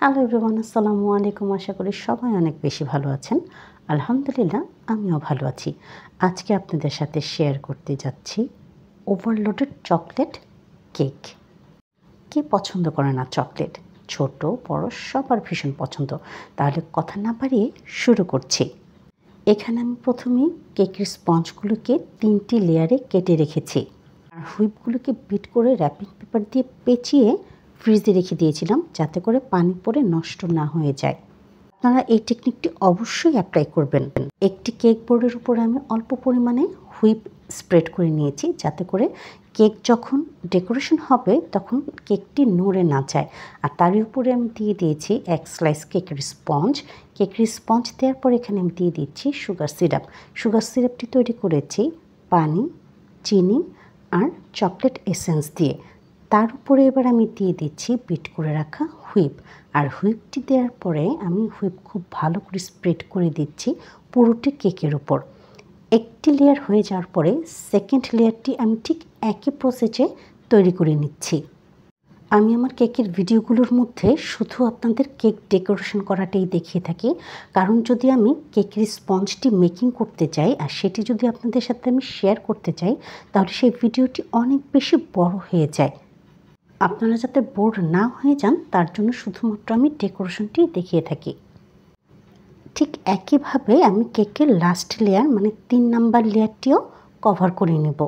Hello everyone, আসসালামু আলাইকুম। আশা করি সবাই অনেক বেশি ভালো আছেন। আলহামদুলিল্লাহ, আমিও ভালো আছি। আজকে আপনাদের সাথে শেয়ার করতে যাচ্ছি ওভারলোডেড চকলেট কেক। কে পছন্দ করে না চকলেট? ছোট বড় সবার ভীষণ পছন্দ। তাহলে কথা না বাড়িয়ে শুরু করছি। এখানে আমি প্রথমেই কেকের স্পঞ্জগুলোকে 3টি লেয়ারে কেটে রেখেছি, আর হুইপগুলোকে বিট করে র্যাপিং পেপার দিয়ে পেঁচিয়ে ফ্রিজে রেখে দিয়েছিলাম, যাতে করে পানি পড়ে নষ্ট না হয়ে যায়। আপনারা এই টেকনিকটি অবশ্যই অ্যাপ্লাই করবেন। একটি কেক বোর্ডের উপরে আমি অল্প পরিমাণে হুইপ স্প্রেড করে নিয়েছি, যাতে করে কেক যখন ডেকোরেশন হবে তখন কেকটি নড়ে না যায়। আর তার উপরে আমি দিয়ে দিয়েছি 1 স্লাইস কেকের স্পঞ্জ। কেকের স্পঞ্জ দেওয়ার পর এখানে আমি দিয়ে দিচ্ছি সুগার সিরাপ। সুগার সিরাপটি তৈরি করেছি পানি, চিনি আর চকলেট এসেন্স দিয়ে। তার উপরে এবার আমি দিয়ে দিচ্ছি বিট করে রাখা হুইপ। আর হুইপটি দেওয়ার পরে আমি হুইপ খুব ভালো করে স্প্রেড করে দিচ্ছি পুরোটি কেকের উপর। একটি লেয়ার হয়ে যাওয়ার পরে সেকেন্ড লেয়ারটি আমি ঠিক একই প্রসেসে তৈরি করে নিচ্ছি। আমি আমার কেকের ভিডিওগুলোর মধ্যে শুধু আপনাদের কেক ডেকোরেশন করাটাই দেখিয়ে থাকি, কারণ যদি আমি কেকের স্পঞ্জটি মেকিং করতে চাই আর সেটি যদি আপনাদের সাথে আমি শেয়ার করতে চাই, তাহলে সেই ভিডিওটি অনেক বেশি বড় হয়ে যায়। আপনারা যাতে বোর না হয়ে যান তার জন্য শুধুমাত্র আমি ডেকোরেশনটি দেখিয়ে থাকি। ঠিক একইভাবে আমি কেকের লাস্ট লেয়ার মানে 3 নাম্বার লেয়ারটিও কভার করে নেব।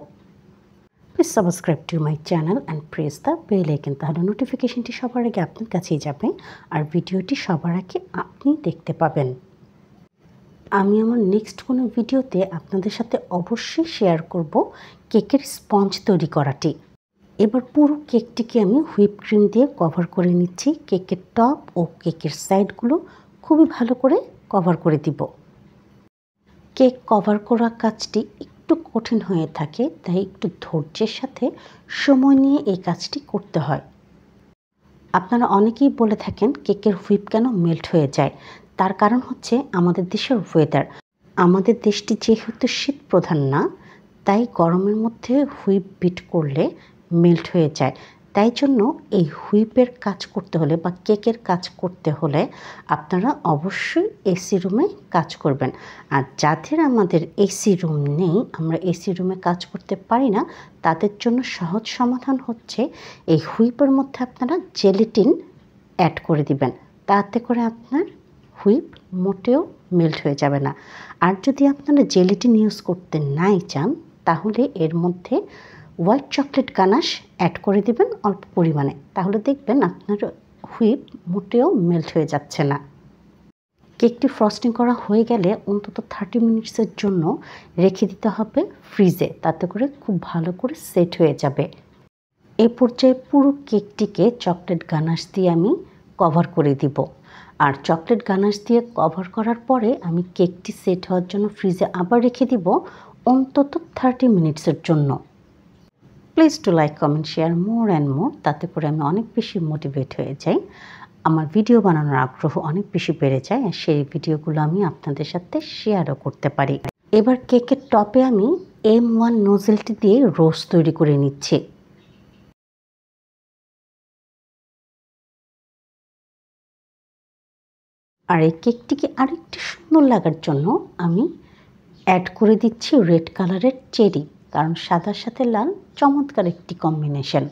Please subscribe to my channel and press the bell icon, তাহলে নোটিফিকেশনটি সবার আগে আপনার কাছেই যাবে আর ভিডিওটি সবার আগে আপনি দেখতে পাবেন। আমি আমার নেক্সট কোনো ভিডিওতে আপনাদের সাথে অবশ্যই শেয়ার করব কেকের স্পঞ্জ তৈরি করাটি। এবার পুরো কেকটিকে আমি হুইপ ক্রিম দিয়ে কভার করে নিচ্ছি। কেকের টপ ও কেকের সাইডগুলো খুবই ভালো করে কভার করে দিব। কেক কভার করা কাজটি একটু কঠিন হয়ে থাকে, তাই একটু ধৈর্যের সাথে সময় নিয়ে এই কাজটি করতে হয়। আপনারা অনেকেই বলে থাকেন কেকের হুইপ কেন মেল্ট হয়ে যায়। তার কারণ হচ্ছে আমাদের দেশের ওয়েদার। আমাদের দেশটি যেহেতু শীত প্রধান না, তাই গরমের মধ্যে হুইপ বিট করলে মেল্ট হয়ে যায়। তাই জন্য এই হুইপের কাজ করতে হলে বা কেকের কাজ করতে হলে আপনারা অবশ্যই এসি রুমে কাজ করবেন। আর যাদের আমাদের এসি রুম নেই, আমরা এসি রুমে কাজ করতে পারি না, তাদের জন্য সহজ সমাধান হচ্ছে এই হুইপের মধ্যে আপনারা জেলেটিন অ্যাড করে দিবেন। তাতে করে আপনার হুইপ মোটেও মেল্ট হয়ে যাবে না। আর যদি আপনারা জেলেটিন ইউজ করতে নাই চান, তাহলে এর মধ্যে হোয়াইট চকলেট গানাশ অ্যাড করে দিবেন অল্প পরিমাণে, তাহলে দেখবেন আপনার হুইপ মোটেও মেল্ট হয়ে যাচ্ছে না। কেকটি ফ্রস্টিং করা হয়ে গেলে অন্তত 30 মিনিটসের জন্য রেখে দিতে হবে ফ্রিজে, তাতে করে খুব ভালো করে সেট হয়ে যাবে। এই পর্যায়ে পুরো কেকটিকে চকলেট গানাশ দিয়ে আমি কভার করে দিব। আর চকলেট গানাশ দিয়ে কভার করার পরে আমি কেকটি সেট হওয়ার জন্য ফ্রিজে আবার রেখে দিব অন্তত 30 মিনিটসের জন্য। Please to like, comment, share more and more, তাতে করে আমি অনেক বেশি মোটিভেট হয়ে যাই। আমার ভিডিও বানানোর আগ্রহ অনেক বেশি বেড়ে যায় আর সেই ভিডিওগুলো আমি আপনাদের সাথে শেয়ারও করতে পারি। এবার কেকের টপে আমি M1 নোজেলটি দিয়ে রোজ তৈরি করে নিচ্ছি। আর এই কেকটিকে আরেকটু সুন্দর লাগার জন্য আমি অ্যাড করে দিচ্ছি রেড কালারের চেরি, কারণ সাদার সাথে লাল চমৎকার একটি কম্বিনেশন।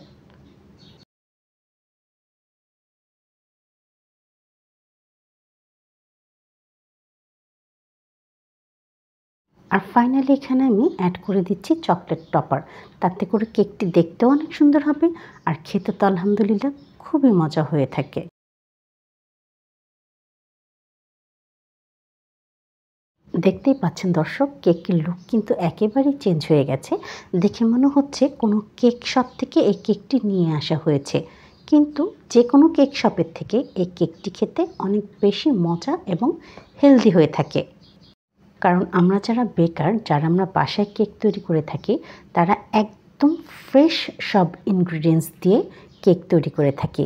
আর ফাইনালি এখানে আমি অ্যাড করে দিচ্ছি চকলেট টপার, তাতে করে কেকটি দেখতেও অনেক সুন্দর হবে আর খেতে তো আলহামদুলিল্লাহ খুবই মজা হয়ে থাকে। দেখতেই পাচ্ছেন দর্শক, কেকের লুক কিন্তু একেবারেই চেঞ্জ হয়ে গেছে। দেখে মনে হচ্ছে কোনো কেক শপ থেকে এই কেকটি নিয়ে আসা হয়েছে, কিন্তু যে কোনো কেক শপের থেকে এই কেকটি খেতে অনেক বেশি মজা এবং হেলদি হয়ে থাকে। কারণ আমরা যারা বেকার, যারা আমরা বাসায় কেক তৈরি করে থাকি, তারা একদম ফ্রেশ সব ইনগ্রিডিয়েন্টস দিয়ে কেক তৈরি করে থাকি,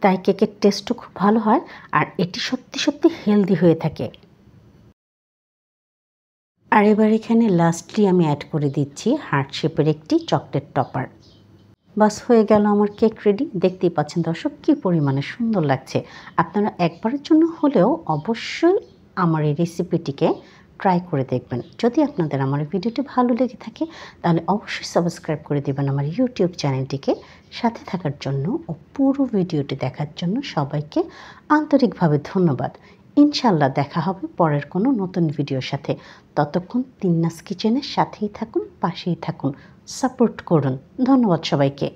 তাই কেকের টেস্টও খুব ভালো হয় আর এটি সত্যি সত্যি হেলদি হয়ে থাকে। আর এবার এখানে লাস্টলি আমি অ্যাড করে দিচ্ছি হার্ট শেপের একটি চকলেট টপার। বাস হয়ে গেল আমার কেক রেডি। দেখতেই পাচ্ছেন দর্শক কী পরিমাণে সুন্দর লাগছে। আপনারা একবারের জন্য হলেও অবশ্যই আমার এই রেসিপিটিকে ট্রাই করে দেখবেন। যদি আপনাদের আমার ভিডিওটি ভালো লেগে থাকে তাহলে অবশ্যই সাবস্ক্রাইব করে দেবেন আমার ইউটিউব চ্যানেলটিকে। সাথে থাকার জন্য ও পুরো ভিডিওটি দেখার জন্য সবাইকে আন্তরিকভাবে ধন্যবাদ। ইনশাল্লাহ দেখা হবে পরের কোনো নতুন ভিডিওর সাথে। ততক্ষণ তিন্নাস কিচেনের সাথেই থাকুন, পাশেই থাকুন, সাপোর্ট করুন। ধন্যবাদ সবাইকে।